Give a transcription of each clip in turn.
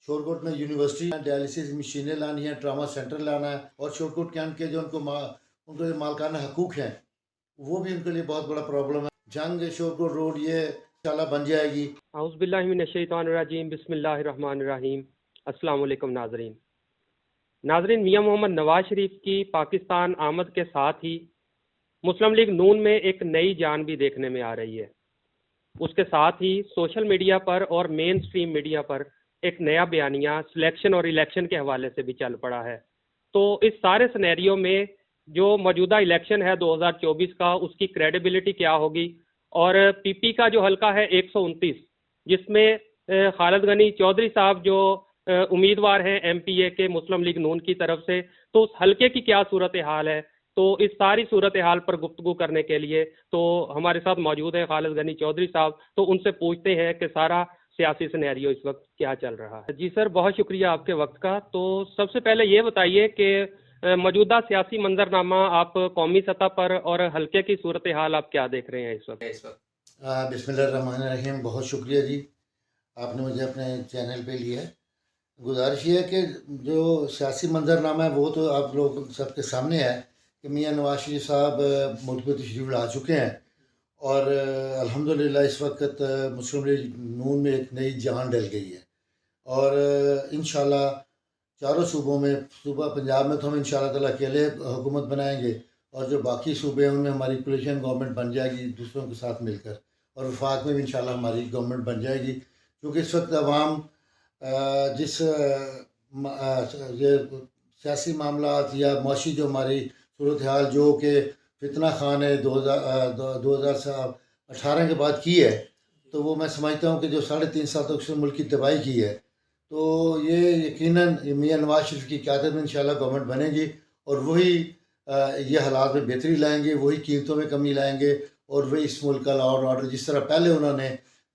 شورکوٹ میں university dialysis مشینیں لانی ہیں، ٹراما سینٹر لانا ہے، اور شورکوٹ کیمپ کے جو ان کو جو مالکانہ حقوق ہیں وہ بھی ان کے لیے بہت بڑا پرابلم ہے۔ جنگ شورکوٹ روڈ یہ انشاءاللہ بن جائے گی۔ اعوذ باللہ من الشیطان الرجیم، بسم اللہ الرحمن الرحیم۔ السلام علیکم ناظرین، میاں محمد نواز شریف کی پاکستان آمد کے ساتھ ہی مسلم لیگ نون میں ایک نئی جان بھی دیکھنے میں آ رہی ہے۔ اس کے ساتھ ہی سوشل میڈیا پر اور مین سٹریم میڈیا پر ایک نیا بیانیہ سلیکشن اور الیکشن کے حوالے سے بھی چل پڑا ہے۔ تو اس سارے سینیریو میں جو موجودہ الیکشن ہے 2024 کا، اس کی کریڈیبلٹی کیا ہوگی، اور پی پی کا جو حلقہ ہے 129، جس میں خالد غنی چودھری صاحب جو امیدوار ہیں ایم پی اے کے مسلم لیگ نون کی طرف سے، تو اس حلقے کی کیا صورتحال ہے، تو اس ساری صورتحال پر گفتگو کرنے کے لیے تو ہمارے ساتھ موجود ہے خالد غنی چودھری صاحب۔ تو ان سے پوچھتے ہیں کہ سارا سیاسی سینیریو اس وقت کیا چل رہا ہے۔ جی سر، بہت شکریہ آپ کے وقت کا۔ تو سب سے پہلے یہ بتائیے کہ موجودہ سیاسی منظرنامہ آپ قومی سطح پر اور حلقے کی صورتحال آپ کیا دیکھ رہے ہیں اس وقت؟ بسم اللہ الرحمن الرحیم، بہت شکریہ جی، آپ نے مجھے اپنے چینل پہ لیا ہے۔ گزارش یہ ہے کہ جو سیاسی منظرنامہ ہے وہ تو آپ لوگ سب کے سامنے ہے کہ میاں نواز شریف صاحب ملک پہ تشریف لا چکے ہیں، اور الحمدللہ اس وقت مسلم لیگ نون میں ایک نئی جان ڈل گئی ہے، اور انشاءاللہ چاروں صوبوں میں، صوبہ پنجاب میں تو ہم انشاءاللہ تعالیٰ اکیلے حکومت بنائیں گے، اور جو باقی صوبے ہیں ان میں ہماری کولیشن گورنمنٹ بن جائے گی دوسروں کے ساتھ مل کر، اور وفاق میں بھی انشاءاللہ ہماری گورنمنٹ بن جائے گی، کیونکہ اس وقت عوام جس یہ سیاسی معاملات یا معاشی جو ہماری صورتحال جو کہ فتنہ خان نے 2018 کے بعد کی ہے، تو وہ میں سمجھتا ہوں کہ جو 3.5 سال تک اس نے ملک کی تباہی کی ہے، تو یہ یقیناً میاں نواز شریف کی قیادت میں انشاءاللہ گورنمنٹ بنے گی، اور وہی یہ حالات میں بہتری لائیں گے، وہی قیمتوں میں کمی لائیں گے، اور وہی اس ملک کا لا اور آرڈر جس طرح پہلے انہوں نے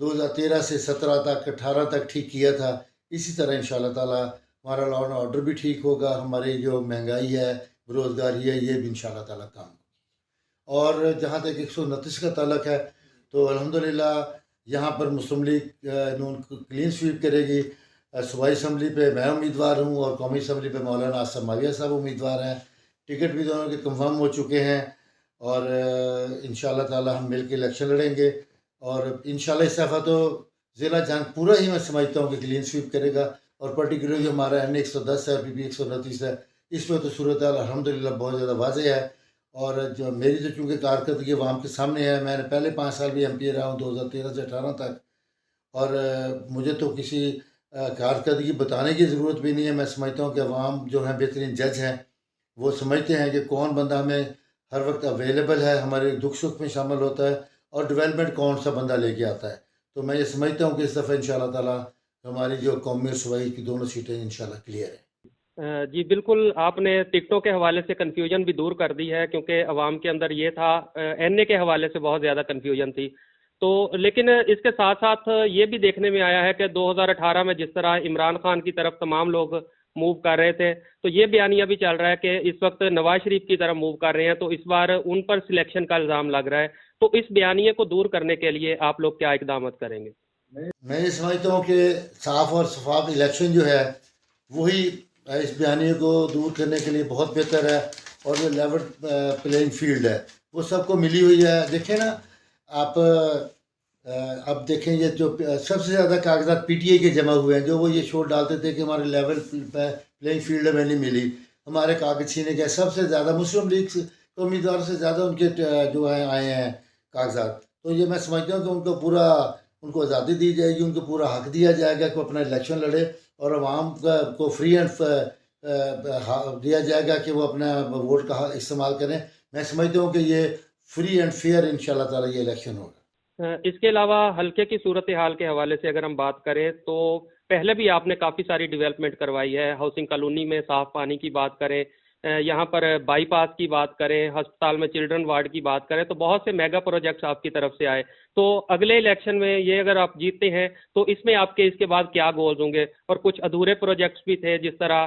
2013 سے 17 تک 18 تک ٹھیک کیا تھا، اسی طرح انشاءاللہ تعالیٰ ہمارا لا اور آرڈر بھی ٹھیک ہوگا، ہماری جو مہنگائی ہے، بےروزگاری ہے، یہ بھی انشاءاللہ تعالیٰ کام ہوگی۔ اور جہاں تک 129 کا تعلق ہے تو الحمدللہ یہاں پر مسلم لیگ نون کلین سویپ کرے گی۔ صوبائی اسمبلی پہ میں امیدوار ہوں، اور قومی اسمبلی پہ مولانا آصف معاویہ صاحب امیدوار ہیں، ٹکٹ بھی دونوں کے کنفرم ہو چکے ہیں، اور انشاءاللہ تعالیٰ ہم مل کے الیکشن لڑیں گے، اور انشاءاللہ اس دفعہ تو ضلع جنگ پورا ہی میں سمجھتا ہوں کہ کلین سویپ کرے گا، اور پرٹیکولر جو ہمارا این 110 ہے، پی پی 129 ہے، اس میں تو صورتحال الحمدللہ بہت زیادہ واضح ہے، اور جو میری تو چونکہ کارکردگی عوام کے سامنے ہے، میں نے پہلے 5 سال بھی ایم پی اے رہا ہوں 2013 سے 18 تک، اور مجھے تو کسی کارکردگی بتانے کی ضرورت بھی نہیں ہے۔ میں سمجھتا ہوں کہ عوام جو ہیں بہترین جج ہیں، وہ سمجھتے ہیں کہ کون بندہ ہمیں ہر وقت اویلیبل ہے، ہمارے دکھ سکھ میں شامل ہوتا ہے، اور ڈیولپمنٹ کون سا بندہ لے کے آتا ہے۔ تو میں یہ سمجھتا ہوں کہ اس دفعہ انشاءاللہ تعالیٰ ہماری جو قومی اور صوبائی کی دونوں سیٹیں انشاءاللہ کلیئر ہیں۔ جی بالکل، آپ نے ٹکٹوں کے حوالے سے کنفیوژن بھی دور کر دی ہے، کیونکہ عوام کے اندر یہ تھا، این اے کے حوالے سے بہت زیادہ کنفیوژن تھی۔ تو لیکن اس کے ساتھ ساتھ یہ بھی دیکھنے میں آیا ہے کہ 2018 میں جس طرح عمران خان کی طرف تمام لوگ موو کر رہے تھے، تو یہ بیانیہ بھی چل رہا ہے کہ اس وقت نواز شریف کی طرف موو کر رہے ہیں، تو اس بار ان پر سلیکشن کا الزام لگ رہا ہے۔ تو اس بیانیے کو دور کرنے کے لیے آپ لوگ کیا اقدامات کریں گے؟ میں یہ سمجھتا ہوں کہ صاف اور شفاف الیکشن جو ہے وہی اس بیانیے کو دور کرنے کے لیے بہت بہتر ہے، اور جو لیول پلینگ فیلڈ ہے وہ سب کو ملی ہوئی ہے۔ دیکھیں نا آپ، اب دیکھیں یہ جو سب سے زیادہ کاغذات پی ٹی آئی کے جمع ہوئے ہیں، جو وہ یہ شور ڈالتے تھے کہ ہمارے لیول پلینگ فیلڈ میں نہیں ملی، ہمارے کاغذ چھینے گئے، سب سے زیادہ مسلم لیگ کے امیدوار سے زیادہ ان کے جو ہیں آئے ہیں کاغذات۔ تو یہ میں سمجھتا ہوں کہ ان کو آزادی دی جائے گی، ان کو پورا حق دیا جائے گا کہ وہ اپنا الیکشن لڑے، اور عوام کو فری اینڈ دیا جائے گا کہ وہ اپنا ووٹ کا استعمال کریں۔ میں سمجھتا ہوں کہ یہ فری اینڈ فیئر انشاءاللہ تعالیٰ یہ الیکشن ہوگا۔ اس کے علاوہ حلقے کی صورتحال کے حوالے سے اگر ہم بات کریں تو پہلے بھی آپ نے کافی ساری ڈیولپمنٹ کروائی ہے، ہاؤسنگ کالونی میں صاف پانی کی بات کریں، یہاں پر بائی پاس کی بات کریں، ہسپتال میں چلڈرن وارڈ کی بات کریں، تو بہت سے میگا پروجیکٹس آپ کی طرف سے آئے۔ تو اگلے الیکشن میں یہ اگر آپ جیتتے ہیں تو اس میں آپ کے اس کے بعد کیا گولز ہوں گے؟ اور کچھ ادھورے پروجیکٹس بھی تھے، جس طرح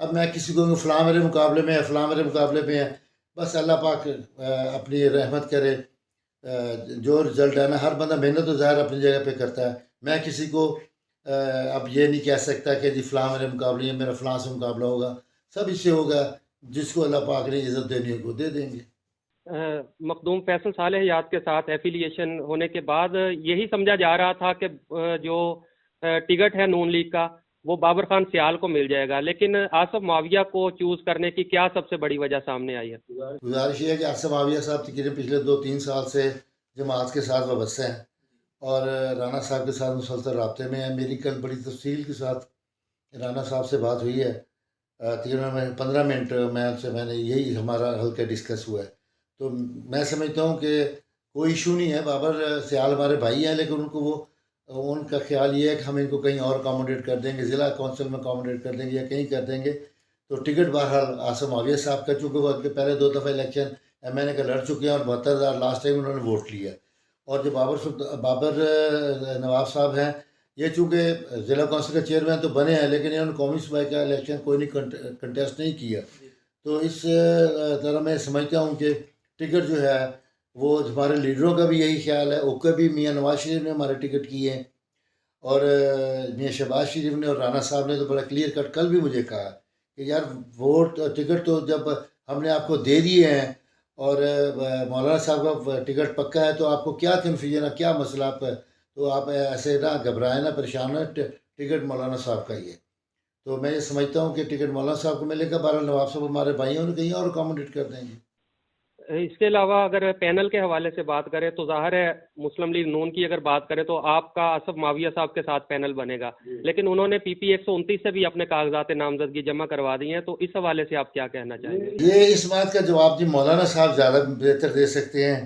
اب میں کسی کو فلاں میرے مقابلے میں ہے، فلاں میرے مقابلے میں ہے، بس اللہ پاک اپنی رحمت کرے، جو رزلٹ ہے نا، ہر بندہ محنت تو ظاہر اپنی جگہ پہ کرتا ہے. میں کسی کو اب یہ نہیں کہہ سکتا کہ جی فلاں میرے مقابلے ہے، میرا فلاں سے مقابلہ ہوگا. سب اس سے ہوگا، جس کو اللہ پاک نے عزت دینی کو دے دیں گے. مخدوم فیصل صالح یاد کے ساتھ ایفیلیشن ہونے کے بعد یہی سمجھا جا رہا تھا کہ جو ٹکٹ ہے نون لیگ کا وہ بابر خان سیال کو مل جائے گا، لیکن آصف معاویہ کو چوز کرنے کی کیا سب سے بڑی وجہ سامنے آئی ہے؟ گزارش یہ ہے کہ آصف معاویہ صاحب تقریباً پچھلے 2-3 سال سے جماعت کے ساتھ وابستہ ہیں اور رانا صاحب کے ساتھ مسلسل رابطے میں ہیں. میری کل بڑی تفصیل کے ساتھ رانا صاحب سے بات ہوئی ہے، تقریباً 15 منٹ میں نے یہی ہمارا ہلکا ڈسکس ہوا ہے. تو میں سمجھتا ہوں کہ کوئی ایشو نہیں ہے. بابر سیال ہمارے بھائی ہیں، لیکن ان کا خیال یہ ہے کہ ہم ان کو کہیں اور اکاموڈیٹ کر دیں گے، ضلع کونسل میں اکاموڈیٹ کر دیں گے یا کہیں کر دیں گے. تو ٹکٹ بہرحال آصف معاویہ صاحب کا، چونکہ وہ پہلے 2 دفعہ الیکشن ایم این اے کا لڑ چکے ہیں اور 72,000 لاسٹ ٹائم انہوں نے ووٹ لیا. اور جو بابر نواب صاحب ہیں، یہ چونکہ ضلع کونسل کا چیئرمین تو بنے ہیں، لیکن انہوں نے قومی صوبائی کا الیکشن کوئی نہیں کنٹیسٹ نہیں کیا. تو اس طرح میں سمجھتا ہوں کہ ٹکٹ جو ہے وہ ہمارے لیڈروں کا بھی یہی خیال ہے. اوکے بھی میاں نواز شریف نے ہمارے ٹکٹ کیے ہیں اور میاں شہباز شریف نے اور رانا صاحب نے تو بڑا کلیئر کٹ کل بھی مجھے کہا کہ یار ووٹ ٹکٹ تو جب ہم نے آپ کو دے دیے ہیں اور مولانا صاحب کا ٹکٹ پکا ہے تو آپ کو کیا کنفیوژن ہے، کیا مسئلہ آپ کا؟ تو آپ ایسے نہ گھبرائیں، نہ پریشان نہ، ٹکٹ مولانا صاحب کا ہی ہے. تو میں یہ سمجھتا ہوں کہ ٹکٹ مولانا صاحب کو ملے گا. بہرحال نواب صاحب ہمارے بھائی ہیں، انہیں کہیں اور اکاموڈیٹ کر دیں گے. اس کے علاوہ اگر پینل کے حوالے سے بات کریں تو ظاہر ہے مسلم لیگ نون کی اگر بات کریں تو آپ کا آصف معاویہ صاحب کے ساتھ پینل بنے گا، لیکن انہوں نے پی پی 129 سے بھی اپنے کاغذات نامزدگی جمع کروا دی ہیں، تو اس حوالے سے آپ کیا کہنا چاہیں گے؟ یہ اس بات کا جواب جی مولانا صاحب زیادہ بہتر دے سکتے ہیں.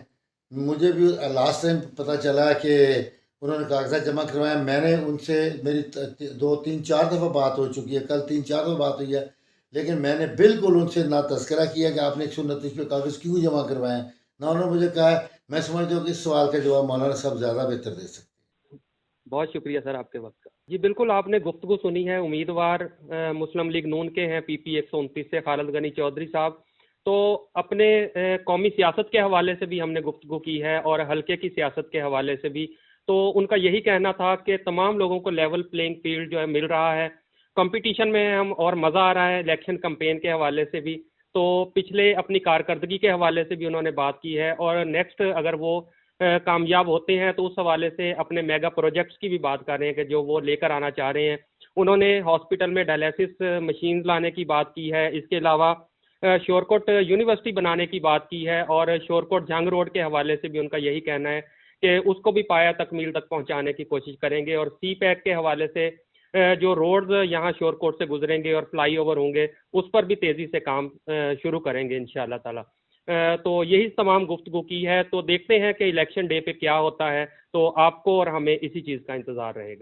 مجھے بھی لاسٹ ٹائم پتہ چلا کہ انہوں نے کاغذات جمع کروائے. میں نے ان سے میری 2-3-4 دفعہ بات ہو چکی ہے، کل 3-4 دفعہ بات ہوئی ہے، لیکن میں نے بالکل ان سے نہ تذکرہ کیا کہ آپ نے 129 پہ کاغذ کیوں جمع کروائے ہیں، نہ انہوں نے مجھے کہا ہے. میں سمجھتا ہوں کہ اس سوال کا جواب مولانا صاحب زیادہ بہتر دے سکتے ہیں. بہت شکریہ سر آپ کے وقت کا. جی بالکل، آپ نے گفتگو سنی ہے. امیدوار مسلم لیگ نون کے ہیں پی پی 129 سے خالد غنی چودھری صاحب. تو اپنے قومی سیاست کے حوالے سے بھی ہم نے گفتگو کی ہے اور حلقے کی سیاست کے حوالے سے بھی. تو ان کا یہی کہنا تھا کہ تمام لوگوں کو لیول پلینگ فیلڈ جو ہے مل رہا ہے، کمپٹیشن میں ہم اور مزہ آ رہا ہے. الیکشن کمپین کے حوالے سے بھی، تو پچھلے اپنی کارکردگی کے حوالے سے بھی انہوں نے بات کی ہے، اور نیکسٹ اگر وہ کامیاب ہوتے ہیں تو اس حوالے سے اپنے میگا پروجیکٹس کی بھی بات کر رہے ہیں کہ جو وہ لے کر آنا چاہ رہے ہیں. انہوں نے ہاسپٹل میں ڈائلیسس مشینز لانے کی بات کی ہے. اس کے علاوہ شورکوٹ یونیورسٹی بنانے کی بات کی ہے، اور شورکوٹ جھنگ روڈ کے حوالے سے بھی ان کا یہی کہنا ہے کہ اس کو بھی پایہ تکمیل تک پہنچانے کی کوشش کریں گے. اور سی پیک کے حوالے سے جو روڈز یہاں شورکوٹ سے گزریں گے اور فلائی اوور ہوں گے اس پر بھی تیزی سے کام شروع کریں گے انشاءاللہ تعالی. تو یہی تمام گفتگو کی ہے. تو دیکھتے ہیں کہ الیکشن ڈے پہ کیا ہوتا ہے. تو آپ کو اور ہمیں اسی چیز کا انتظار رہے گا.